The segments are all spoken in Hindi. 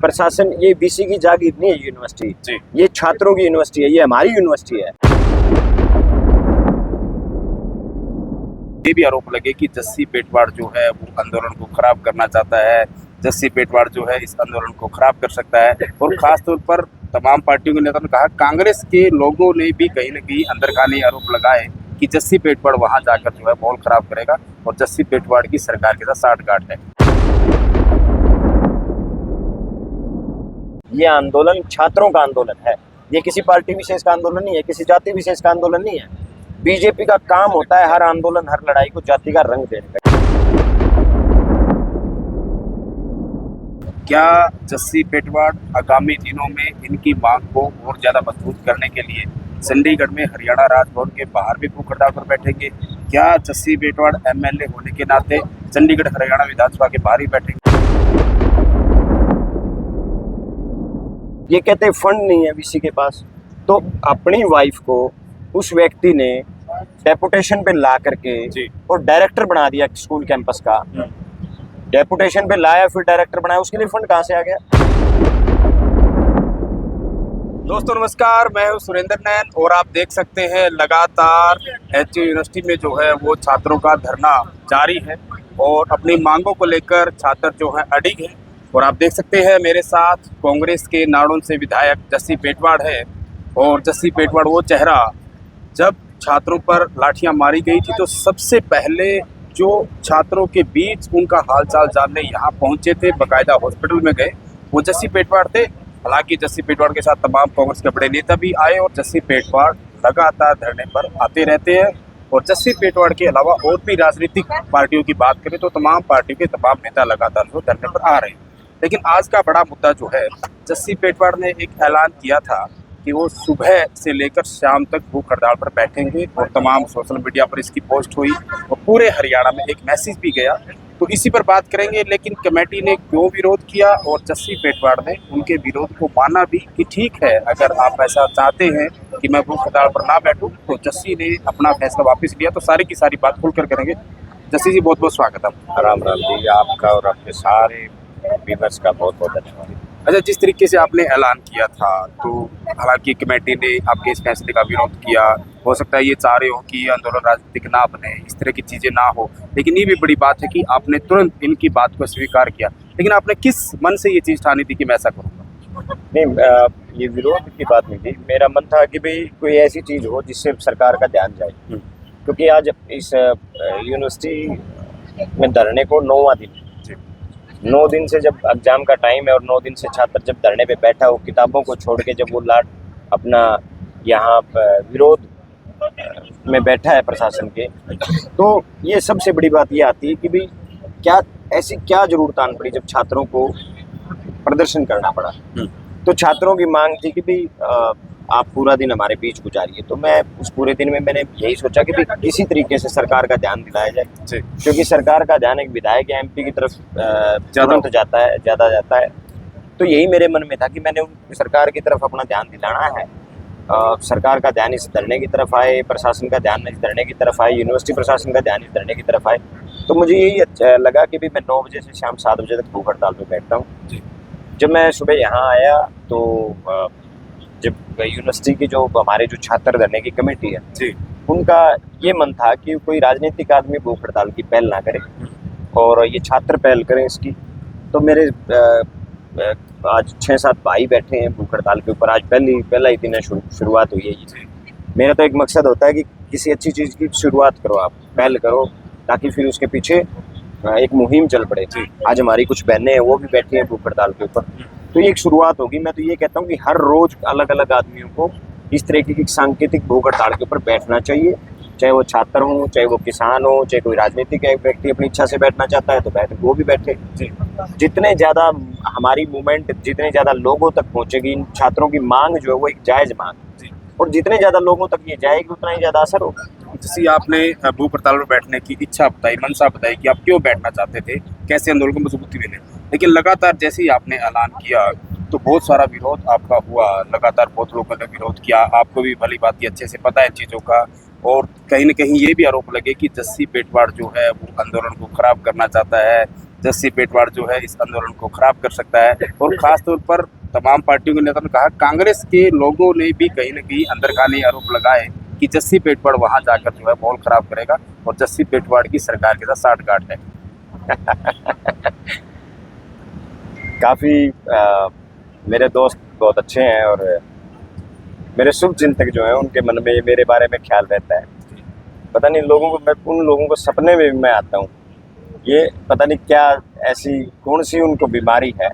प्रशासन, ये बीसी की जागीर नहीं है यूनिवर्सिटी जी। ये छात्रों की यूनिवर्सिटी है, ये हमारी यूनिवर्सिटी है। ये भी आरोप लगे कि जस्सी पेटवाड़ जो है वो आंदोलन को खराब करना चाहता है। जस्सी पेटवाड़ जो है इस आंदोलन को खराब कर सकता है। और खास तौर पर तमाम पार्टियों के नेताओं ने कहा, कांग्रेस के लोगों ने भी कहीं न कहीं अंदरखाने आरोप लगाए कि जस्सी पेटवाड़ वहां जाकर जो है माहौल खराब करेगा और जस्सी पेटवाड़ की सरकार के साथ साठगांठ है। ये आंदोलन छात्रों का आंदोलन है, ये किसी पार्टी विशेष का आंदोलन नहीं है, किसी जाति विशेष का आंदोलन नहीं है। बीजेपी का काम होता है हर आंदोलन, हर लड़ाई को जाति का रंग देने का। क्या जस्सी पेटवाड़ आगामी दिनों में इनकी मांग को और ज्यादा मजबूत करने के लिए चंडीगढ़ में हरियाणा राजभवन के बाहर भी भूख हड़ताल पर बैठेंगे? क्या जस्सी पेटवाड़ एमएलए होने के नाते चंडीगढ़ हरियाणा विधानसभा के बाहर ही बैठेंगे? ये कहते फंड नहीं है बीसी के पास, तो अपनी वाइफ को उस व्यक्ति ने डेपुटेशन पे ला करके जी। और डायरेक्टर बना दिया स्कूल कैंपस का। डेपुटेशन पे लाया, फिर डायरेक्टर बनाया, उसके लिए फंड कहाँ से आ गया? दोस्तों नमस्कार, मैं हूं सुरेंद्र नैन और आप देख सकते हैं लगातार एचयू यूनिवर्सिटी में जो है वो छात्रों का धरना जारी है और अपनी मांगों को लेकर छात्र जो है अडिग हैं। और आप देख सकते हैं मेरे साथ कांग्रेस के नाड़ों से विधायक जस्सी पेटवाड़ है। और जस्सी पेटवाड़ वो चेहरा, जब छात्रों पर लाठियां मारी गई थी तो सबसे पहले जो छात्रों के बीच उनका हालचाल जानने यहाँ पहुंचे थे, बाकायदा हॉस्पिटल में गए, वो जस्सी पेटवाड़ थे। हालांकि जस्सी पेटवाड़ के साथ तमाम कांग्रेस के बड़े नेता भी आए और जस्सी पेटवाड़ लगातार धरने पर आते रहते हैं। और जस्सी पेटवाड़ के अलावा और भी राजनीतिक पार्टियों की बात करें तो तमाम पार्टियों के तमाम नेता लगातार जो धरने पर आ रहे हैं। लेकिन आज का बड़ा मुद्दा जो है, जस्सी पेटवाड़ ने एक ऐलान किया था कि वो सुबह से लेकर शाम तक भूख हड़ताल पर बैठेंगे और तमाम सोशल मीडिया पर इसकी पोस्ट हुई और पूरे हरियाणा में एक मैसेज भी गया। तो इसी पर बात करेंगे, लेकिन कमेटी ने क्यों विरोध किया और जस्सी पेटवाड़ ने उनके विरोध को माना भी कि ठीक है, अगर आप ऐसा चाहते हैं कि मैं भूख हड़ताल पर ना बैठूं, तो जस्सी ने अपना फैसला वापस लिया। तो सारी की सारी बात खुलकर करेंगे। जस्सी जी, बहुत बहुत स्वागत है। राम राम जी, आपका और आपके सारे व्यूअर्स का बहुत बहुत धन्यवाद। अच्छा, जिस तरीके से आपने ऐलान किया था, तो हालांकि कमेटी ने आपके इस फैसले का विरोध किया, हो सकता है ये चाह रहे हो कि ये आंदोलन राजनीतिक ना बने, इस तरह की चीज़ें ना हो, लेकिन ये भी बड़ी बात है कि आपने तुरंत इनकी बात को स्वीकार किया। लेकिन आपने किस मन से ये चीज़ ठानी थी कि मैं ऐसा करूँगा? नहीं, ये विरोध की बात नहीं थी। मेरा मन था कि भाई कोई ऐसी चीज़ हो जिससे सरकार का ध्यान जाए, क्योंकि आज इस यूनिवर्सिटी में धरने को 9वां दिन, 9 दिन से जब एग्जाम का टाइम है और 9 दिन से छात्र जब धरने पे बैठा हो, किताबों को छोड़ के जब वो लाट अपना यहाँ विरोध में बैठा है प्रशासन के, तो ये सबसे बड़ी बात ये आती है कि भाई क्या ऐसी क्या जरूरत आन पड़ी जब छात्रों को प्रदर्शन करना पड़ा। तो छात्रों की मांग थी कि भाई आप पूरा दिन हमारे बीच गुजारिए। तो मैं उस पूरे दिन में मैंने यही सोचा कि भाई किसी तरीके से सरकार का ध्यान दिलाया जाए, क्योंकि सरकार का ध्यान एक विधायक या एमपी की तरफ ज़्यादा जाता है। तो यही मेरे मन में था कि मैंने सरकार की तरफ अपना ध्यान दिलाना है। सरकार का ध्यान इस धरने की तरफ आए, प्रशासन का ध्यान इस धरने की तरफ आए, यूनिवर्सिटी प्रशासन का ध्यान इस धरने की तरफ आए। तो मुझे यही अच्छा लगा कि भाई मैं 9 बजे से शाम 7 बजे तक भूख हड़ताल पर बैठता हूँ। जब मैं सुबह यहाँ आया तो जब यूनिवर्सिटी की जो हमारे जो छात्र धरने की कमेटी है जी, उनका ये मन था कि कोई राजनीतिक आदमी भूख हड़ताल की पहल ना करे और ये छात्र पहल करें इसकी। तो मेरे आज 6-7 भाई बैठे हैं भूख हड़ताल के ऊपर। आज पहला ही दिन शुरुआत हुई है ये। मेरा तो एक मकसद होता है कि किसी अच्छी चीज़ की शुरुआत करो, आप पहल करो, ताकि फिर उसके पीछे एक मुहिम चल पड़े। आज हमारी कुछ बहनें हैं, वो भी बैठी हैं भूख हड़ताल के ऊपर, तो ये एक शुरुआत होगी। मैं तो ये कहता हूँ कि हर रोज अलग अलग आदमियों को इस तरह की सांकेतिक भूख हड़ताल के ऊपर बैठना चाहिए, चाहे वो छात्र हो, चाहे वो किसान हो, चाहे कोई राजनीतिक व्यक्ति अपनी इच्छा से बैठना चाहता है तो वो भी बैठे। जितने ज़्यादा हमारी मूवमेंट जितने ज़्यादा लोगों तक पहुँचेगी, इन छात्रों की मांग जो है वो एक जायज़ मांग, और जितने ज़्यादा लोगों तक ये जाएगी उतना ही ज़्यादा असर होगा। जैसे आपने भूख हड़ताल पर बैठने की इच्छा बताई, मनसा बताई कि आप क्यों बैठना चाहते थे, कैसे आंदोलन को मजबूती मिले, लेकिन लगातार जैसे ही आपने ऐलान किया तो बहुत सारा विरोध आपका हुआ, लगातार बहुत लोगों ने विरोध किया। आपको भी भली बात अच्छे से पता है चीज़ों का, और कहीं न कहीं ये भी आरोप लगे कि जस्सी पेटवाड़ जो है वो आंदोलन को खराब करना चाहता है। जस्सी पेटवाड़ जो है इस आंदोलन को खराब कर सकता है। और खास तौर पर तमाम पार्टियों के नेताओं ने कहा, कांग्रेस के लोगों ने भी कहीं न कहीं अंदरखाने आरोप लगाए कि जस्सी पेटवाड़ वहां जाकर जो है माहौल खराब करेगा और जस्सी पेटवाड़ की सरकार के साथ साठगांठ है। काफ़ी मेरे दोस्त बहुत अच्छे हैं और मेरे शुभ चिंतक जो हैं उनके मन में मेरे बारे में ख्याल रहता है। पता नहीं लोगों को, मैं उन लोगों को सपने में भी मैं आता हूँ, ये पता नहीं क्या ऐसी कौन सी उनको बीमारी है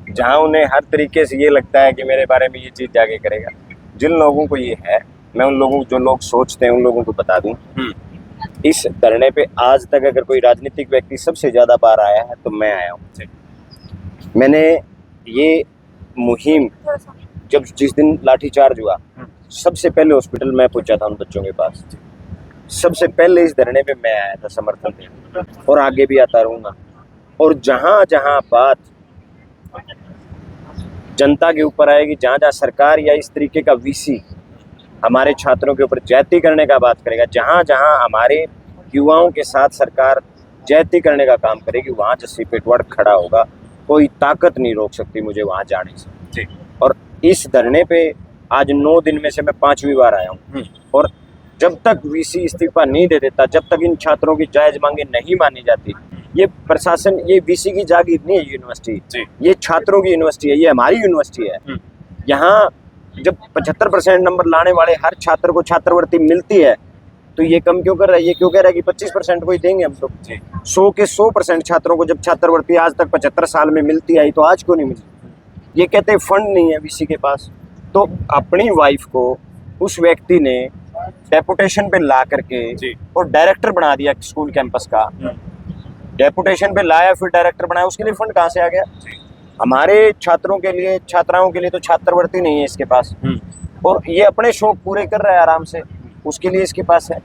जहाँ उन्हें हर तरीके से ये लगता है कि मेरे बारे में ये चीज़ जाके करेगा। जिन लोगों को ये है, मैं उन लोगों जो लोग सोचते हैं उन लोगों को बता दूं, इस धरने पे आज तक अगर कोई राजनीतिक व्यक्ति सबसे ज़्यादा बार आया है तो मैं आया हूँ। मैंने ये मुहिम जब जिस दिन लाठीचार्ज हुआ, सबसे पहले हॉस्पिटल में पहुंचा था उन बच्चों के पास। सबसे पहले इस धरने पे मैं आया था समर्थन देने और आगे भी आता रहूँगा। और जहाँ जहाँ बात जनता के ऊपर आएगी, जहाँ जहाँ सरकार या इस तरीके का वीसी हमारे छात्रों के ऊपर ज्यादती करने का बात करेगा, जहाँ जहाँ हमारे युवाओं के साथ सरकार ज्यादती करने का काम करेगी, वहाँ जस्सी पेटवाड़ खड़ा होगा। कोई ताकत नहीं रोक सकती मुझे वहाँ जाने से। और इस धरने पे आज 9 दिन में से मैं 5वीं बार आया हूँ। और जब तक वीसी इस्तीफा नहीं दे देता, जब तक इन छात्रों की जायज मांगे नहीं मानी जाती, ये प्रशासन, ये वीसी की जागीर नहीं है यूनिवर्सिटी, ये छात्रों की यूनिवर्सिटी है, ये हमारी यूनिवर्सिटी है। यहाँ जब 75% नंबर लाने वाले हर छात्र को छात्रवृत्ति मिलती है, तो ये कम क्यों कर रहा है? ये क्यों कह रहा है कि 25% को ही देंगे हम तो? 100 के 100% छात्रों को जब छात्रवृत्ति आज तक 75 साल में मिलती आई, तो आज क्यों नहीं मिली? ये कहते हैं फंड नहीं है वीसी के पास। तो अपनी वाइफ को उस व्यक्ति ने डेपुटेशन पे ला करके और डायरेक्टर बना दिया स्कूल कैंपस का। डेपुटेशन पे लाया, फिर डायरेक्टर बनाया, उसके लिए फंड कहाँ से आ गया? हमारे छात्रों के लिए, छात्राओं के लिए तो छात्रवृत्ति नहीं है इसके पास, और ये अपने शौक पूरे कर रहा है आराम से, उसके लिए इसके पास है।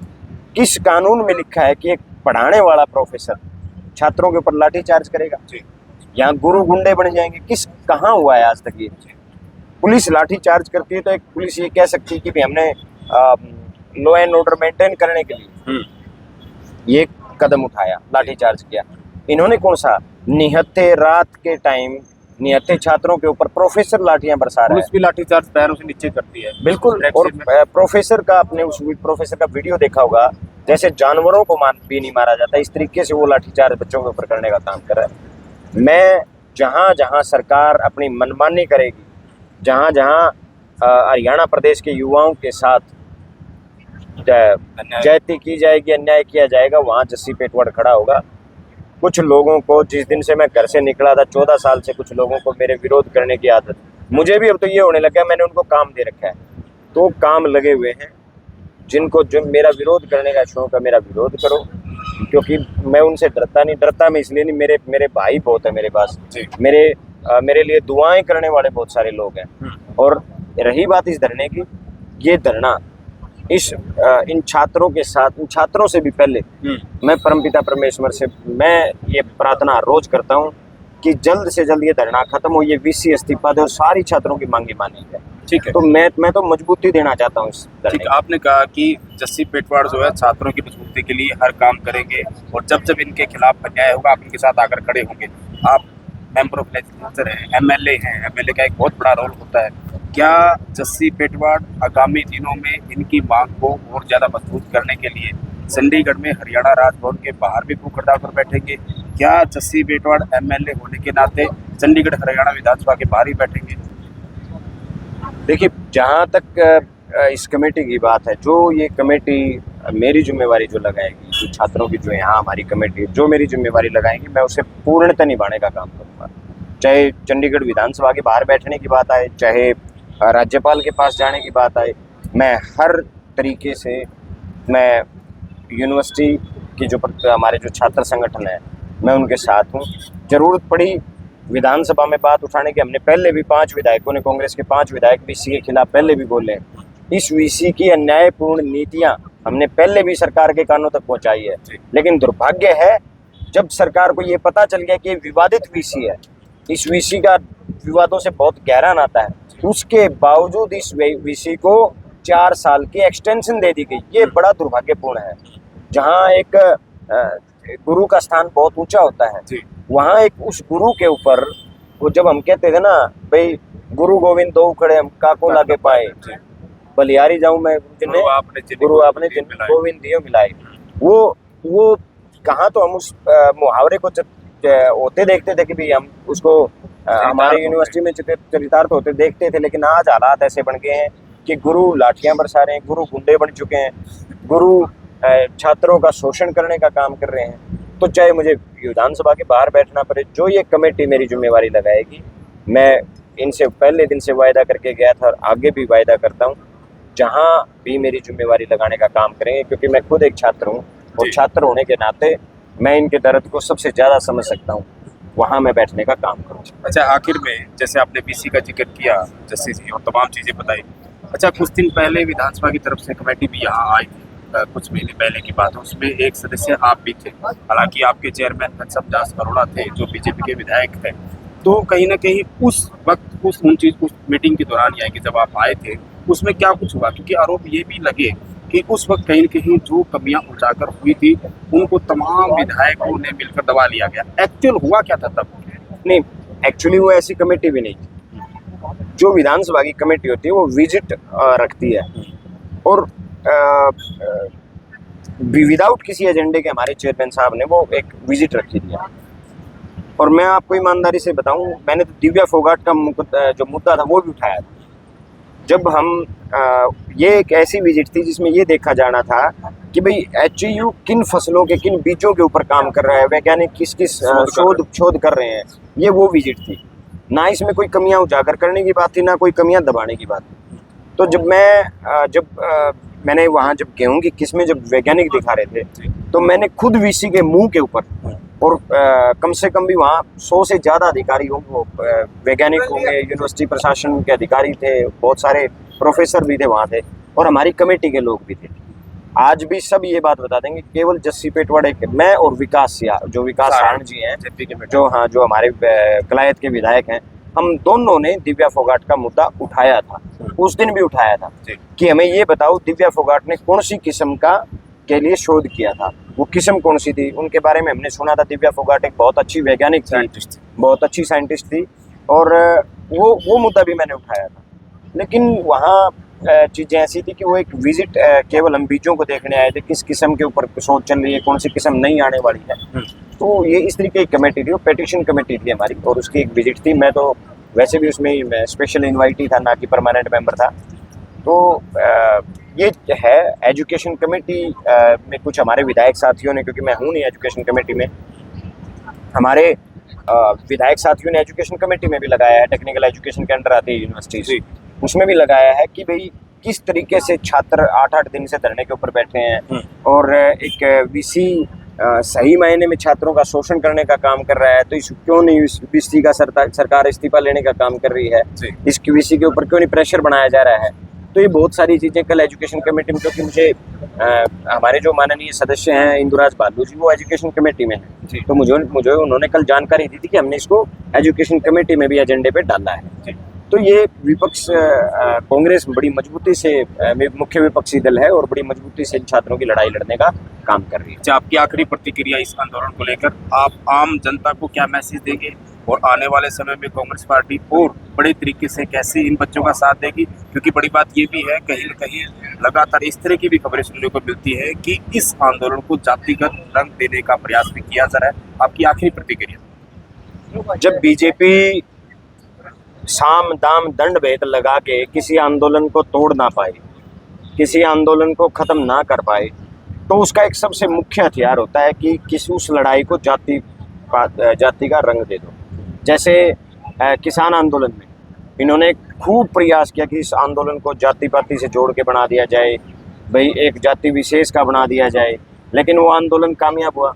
किस कानून में लिखा है कि एक पढ़ाने वाला प्रोफेसर छात्रों के ऊपर लाठीचार्ज करेगा? यहाँ गुरु गुंडे बन जाएंगे? कहाँ हुआ है आज तक ये? पुलिस लाठीचार्ज करती है तो एक पुलिस ये कह सकती है कि भाई हमने लॉ एंड ऑर्डर मेंटेन करने के लिए ये कदम उठाया, लाठीचार्ज किया। इन्होंने कौन सा निहत्थे रात के टाइम निहत्थे छात्रों के ऊपर प्रोफेसर लाठियां बरसा रहा है। पुलिस भी लाठीचार्ज पैरों से नीचे करती है, बिल्कुल। और प्रोफेसर का, आपने उस प्रोफेसर का वीडियो देखा होगा, जैसे जानवरों को भी नहीं मारा जाता, इस तरीके से वो लाठीचार्ज बच्चों के ऊपर करने का काम कर रहा है। मैं जहाँ जहाँ सरकार अपनी मनमानी करेगी, जहाँ जहाँ हरियाणा प्रदेश के युवाओं के साथ ज्यादती की जाएगी, अन्याय किया जाएगा, वहाँ जस्सी पेटवाड़ खड़ा होगा। कुछ लोगों को, जिस दिन से मैं घर से निकला था 14 साल से, कुछ लोगों को मेरे विरोध करने की आदत, मुझे भी अब तो ये होने लगा, मैंने उनको काम दे रखा है, तो काम लगे हुए हैं। जिनको जो मेरा विरोध करने का शौक है, मेरा विरोध करो, क्योंकि मैं उनसे डरता नहीं। डरता मैं इसलिए नहीं, मेरे भाई बहुत है मेरे पास, मेरे लिए दुआएं करने वाले बहुत सारे लोग हैं। और रही बात इस धरने की, ये धरना इन छात्रों के साथ, इन छात्रों से भी पहले मैं परमपिता परमेश्वर से मैं ये प्रार्थना रोज करता हूँ कि जल्द से जल्द ये धरना खत्म हो, ये वीसी इस्तीफा दे और सारी छात्रों की मांगी मानी जाए। ठीक है, तो मैं तो मजबूती देना चाहता हूँ इस धरने। ठीक, आपने कहा कि जस्सी पेटवाड़ जो है छात्रों की मजबूती के लिए हर काम करेंगे और जब जब इनके खिलाफ अन्याय होगा आप इनके साथ आकर खड़े होंगे। आप मेंबर ऑफ लेजिस्लेचर हैं, एमएलए हैं, एमएलए का एक बहुत बड़ा रोल होता है। क्या जस्सी पेटवाड़ आगामी दिनों में इनकी मांग को और ज़्यादा मजबूत करने के लिए चंडीगढ़ में हरियाणा राजभवन के बाहर भी भूख हड़ताल पर बैठेंगे? क्या जस्सी पेटवाड़ एमएलए होने के नाते चंडीगढ़ हरियाणा विधानसभा के बाहर ही बैठेंगे? देखिए, जहाँ तक इस कमेटी की बात है, जो ये कमेटी मेरी जिम्मेवारी जो लगाएगी, जो छात्रों की जो यहाँ हमारी कमेटी जो मेरी जिम्मेवारी लगाएगी, मैं उसे पूर्णतः निभाने का काम करूँगा। चाहे चंडीगढ़ विधानसभा के बाहर बैठने की बात आए, चाहे राज्यपाल के पास जाने की बात आए, मैं हर तरीके से, मैं यूनिवर्सिटी की जो हमारे जो छात्र संगठन है, मैं उनके साथ हूँ। ज़रूरत पड़ी विधानसभा में बात उठाने की, हमने पहले भी 5 विधायकों ने, कांग्रेस के 5 विधायक वीसी के खिलाफ पहले भी बोले। इस वीसी की अन्यायपूर्ण नीतियाँ हमने पहले भी सरकार के कानों तक पहुँचाई है, लेकिन दुर्भाग्य है जब सरकार को ये पता चल गया कि ये विवादित वीसी है, इस वीसी का विवादों से बहुत गहरा नाता है, उसके बावजूद इस वीसी को 4 साल की एक्सटेंशन दे दी गई। ये बड़ा दुर्भाग्यपूर्ण है। जहाँ एक गुरु का स्थान बहुत ऊंचा होता है, वहाँ एक उस गुरु के ऊपर, वो जब हम कहते थे ना भाई गुरु गोविंद दो खड़े हम काको लागे पाए, बलियारी जाऊं मैं जिन्हें गुरु आपने जिन गोविंद दियो मिलाए, वो कहाँ तो हम उस मुहावरे को होते देखते थे कि भाई हम उसको हमारे यूनिवर्सिटी में चरितार्थ होते देखते थे, लेकिन आज हालात ऐसे बन गए हैं कि गुरु लाठियां बरसा रहे हैं, गुरु गुंडे बन चुके हैं, गुरु छात्रों का शोषण करने का काम कर रहे हैं। तो चाहे मुझे विधानसभा के बाहर बैठना पड़े, जो ये कमेटी मेरी जिम्मेवारी लगाएगी, मैं इनसे पहले दिन से वायदा करके गया था और आगे भी वायदा करता हूँ, जहाँ भी मेरी जिम्मेवारी लगाने का काम करेंगे, क्योंकि मैं खुद एक छात्र हूँ और छात्र होने के नाते मैं इनके दर्द को सबसे ज़्यादा समझ सकता हूँ, वहाँ मैं बैठने का काम करूँ। अच्छा, आखिर में जैसे आपने बीसी का जिक्र किया जस्सी जी और तमाम चीज़ें बताई, अच्छा कुछ दिन पहले विधानसभा की तरफ से कमेटी भी यहाँ आई थी, कुछ महीने पहले की बात है, उसमें एक सदस्य आप भी थे, हालांकि आपके चेयरमैन घनश्याम दास अरोड़ा थे जो बीजेपी के विधायक थे। तो कहीं ना कहीं उस वक्त उस मीटिंग के दौरान यानी कि जब आप आए थे उसमें क्या कुछ हुआ, क्योंकि आरोप ये भी लगे कि उस वक्त कहीं न कहीं जो कमियां उजागर हुई थी उनको तमाम विधायकों ने मिलकर दबा लिया गया। एक्चुअल हुआ क्या था तब? नहीं, एक्चुअली वो ऐसी कमेटी भी नहीं थी। जो विधानसभा की कमेटी होती है वो विजिट रखती है और विदाउट किसी एजेंडे के हमारे चेयरमैन साहब ने वो एक विजिट रखी थी। और मैं आपको ईमानदारी से बताऊं, मैंने तो दिव्या फोगाट का जो मुद्दा था वो भी उठाया था। जब हम ये एक ऐसी विजिट थी जिसमें ये देखा जाना था कि भाई HEU किन फसलों के किन बीजों के ऊपर काम कर रहा है, वैज्ञानिक किस किस शोध कर रहे हैं, ये वो विजिट थी। ना इसमें कोई कमियां उजागर करने की बात थी, ना कोई कमियां दबाने की बात थी। तो जब मैंने वहाँ जब गेहूं की किस्में जब वैज्ञानिक दिखा रहे थे, तो मैंने खुद VC के मुंह के ऊपर, और कम से कम भी वहाँ 100 से ज़्यादा अधिकारी होंगे, वैज्ञानिक होंगे, यूनिवर्सिटी प्रशासन के अधिकारी थे, बहुत सारे प्रोफेसर भी थे वहाँ थे, और हमारी कमेटी के लोग भी थे। आज भी सब ये बात बता देंगे, केवल जस्सी पेटवाड़े मैं और विकास सारण जी हैं, जो हमारे कलायत के विधायक हैं, हम दोनों ने दिव्या फोगाट का मुद्दा उठाया था। उस दिन भी उठाया था कि हमें ये बताओ दिव्या फोगाट ने कौन सी किस्म के लिए शोध किया था, वो किस्म कौन सी थी। उनके बारे में हमने सुना था दिव्या फोगाट एक बहुत अच्छी वैज्ञानिक थी, बहुत अच्छी साइंटिस्ट थी, और वो मुद्दा भी मैंने उठाया था। लेकिन वहाँ चीज़ें ऐसी थी कि वो एक विजिट केवल हम बीजों को देखने आए थे, किस किस्म के ऊपर शोध चल रही है, कौन सी किस्म नहीं आने वाली है। तो ये इस तरीके की कमेटी थी, वो पेटिशन कमेटी थी हमारी, और उसकी एक विजिट थी। मैं तो वैसे भी उसमें मैं स्पेशल इन्वाइटी था, ना कि परमानेंट मेंबर था। तो ये है एजुकेशन कमेटी में कुछ हमारे विधायक साथियों ने, क्योंकि मैं हूँ नहीं एजुकेशन कमेटी में, हमारे विधायक साथियों ने एजुकेशन कमेटी में भी लगाया है, टेक्निकल एजुकेशन के अंडर आती है यूनिवर्सिटी, उसमें भी लगाया है कि भाई किस तरीके से छात्र 8-8 दिन से धरने के ऊपर बैठे हैं, और एक VC सही मायने में छात्रों का शोषण करने का काम कर रहा है। तो इस क्यों नहीं VC का सरकार इस्तीफा लेने का काम कर रही है, इसकी VC के ऊपर क्यों नहीं प्रेशर बनाया जा रहा है। तो ये बहुत सारी चीज़ें कल एजुकेशन कमेटी में, क्योंकि मुझे हमारे जो माननीय सदस्य हैं इंदुराज बालू जी, वो एजुकेशन कमेटी में हैं, तो मुझे उन्होंने कल जानकारी दी थी कि हमने इसको एजुकेशन कमेटी में भी एजेंडे पे डाला है। तो ये विपक्ष कांग्रेस बड़ी मजबूती से मुख्य विपक्षी दल है और बड़ी मजबूती से छात्रों की लड़ाई लड़ने का काम कर रही है। आपकी आखिरी प्रतिक्रिया इस आंदोलन को लेकर, आप आम जनता को क्या मैसेज देंगे, और आने वाले समय में कांग्रेस पार्टी और बड़े तरीके से कैसे इन बच्चों का साथ देगी? क्योंकि बड़ी बात ये भी है, कहीं न कहीं लगातार इस तरह की भी खबरें सुनने को मिलती है कि इस आंदोलन को जातिगत रंग देने का प्रयास भी किया जा रहा है। आपकी आखिरी प्रतिक्रिया? जब बीजेपी साम दाम दंड भेद लगा के किसी आंदोलन को तोड़ ना पाए, किसी आंदोलन को ख़त्म ना कर पाए, तो उसका एक सबसे मुख्य हथियार होता है कि किसी उस लड़ाई को जाति का रंग दे दो। जैसे किसान आंदोलन में इन्होंने खूब प्रयास किया कि इस आंदोलन को जाति पाति से जोड़ के बना दिया जाए, भाई एक जाति विशेष का बना दिया जाए, लेकिन वो आंदोलन कामयाब हुआ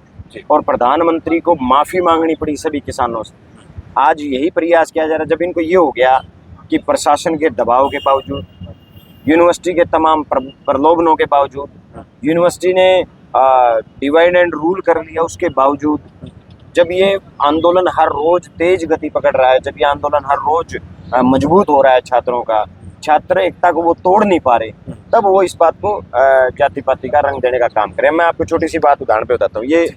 और प्रधानमंत्री को माफ़ी मांगनी पड़ी सभी किसानों से। आज यही प्रयास किया जा रहा है, जब इनको ये हो गया कि प्रशासन के दबाव के बावजूद, यूनिवर्सिटी के तमाम प्रलोभनों के बावजूद, यूनिवर्सिटी ने डिवाइड एंड रूल कर लिया, उसके बावजूद जब ये आंदोलन हर रोज़ तेज गति पकड़ रहा है, जब ये आंदोलन हर रोज़ मजबूत हो रहा है छात्रों का, छात्र एकता को वो तोड़ नहीं पा रहे, तब वो इस बात को जाति पाति का रंग देने का काम करें। मैं आपको छोटी सी बात उदाहरण पे बताता हूँ। ये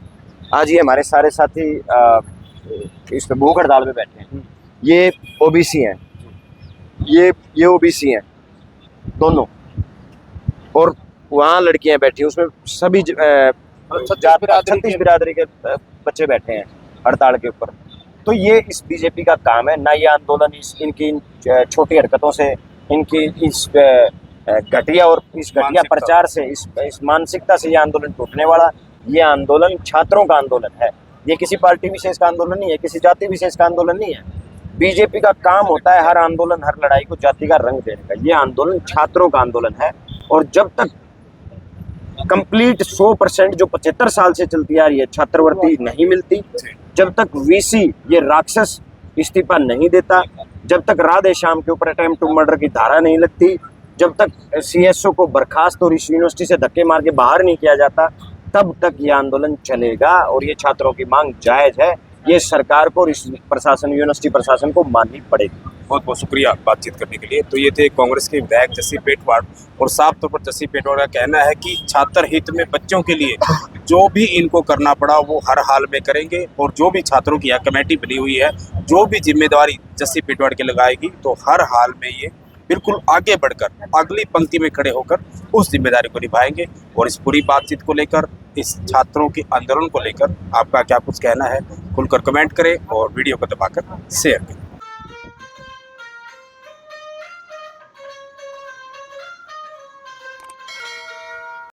आज ही हमारे सारे साथी इस पे भूख हड़ताल पे बैठे हैं, ये ओबीसी हैं, ये ओबीसी हैं दोनों, और वहाँ लड़कियां बैठी हैं, उसमें सभी 36 बिरादरी के बच्चे बैठे हैं हड़ताल के ऊपर। तो ये इस बीजेपी का काम है ना, ये आंदोलन इनकी छोटी हरकतों से, इनकी इस घटिया और इस घटिया प्रचार से, इस मानसिकता से ये आंदोलन टूटने वाला। ये आंदोलन छात्रों का आंदोलन है, ये किसी पार्टी विशेष का आंदोलन नहीं है, किसी जाति विशेष का आंदोलन नहीं है। बीजेपी का काम होता है हर आंदोलन, हर लड़ाई को जाति का रंग देने का। ये आंदोलन छात्रों का आंदोलन है, और जब तक कंप्लीट 100% जो 75 साल से चलती आ रही है छात्रवृत्ति नहीं मिलती, जब तक वीसी ये राक्षस इस्तीफा नहीं देता, जब तक राधे श्याम के ऊपर अटेम्प्ट टू मर्डर की धारा नहीं लगती, जब तक सीएसओ को बर्खास्त और इस यूनिवर्सिटी से धक्के मार के बाहर नहीं किया जाता, तब तक ये आंदोलन चलेगा। और ये छात्रों की मांग जायज है, ये सरकार को और इस प्रशासन, यूनिवर्सिटी प्रशासन को माननी पड़ेगी। बहुत बहुत शुक्रिया बातचीत करने के लिए। तो ये थे कांग्रेस के विधायक जस्सी पेटवाड़, और साफ तौर पर जस्सी पेटवाड़ का कहना है कि छात्र हित में बच्चों के लिए जो भी इनको करना पड़ा वो हर हाल में करेंगे, और जो भी छात्रों की यहाँ कमेटी बनी हुई है, जो भी जिम्मेदारी जस्सी पेटवाड़ की लगाएगी, तो हर हाल में ये बिल्कुल आगे बढ़कर अगली पंक्ति में खड़े होकर उस जिम्मेदारी को निभाएंगे। और इस पूरी बातचीत को लेकर, इस छात्रों के आंदोलन को लेकर आपका क्या कुछ कहना है, खुलकर कमेंट करें और वीडियो को दबाकर शेयर करें।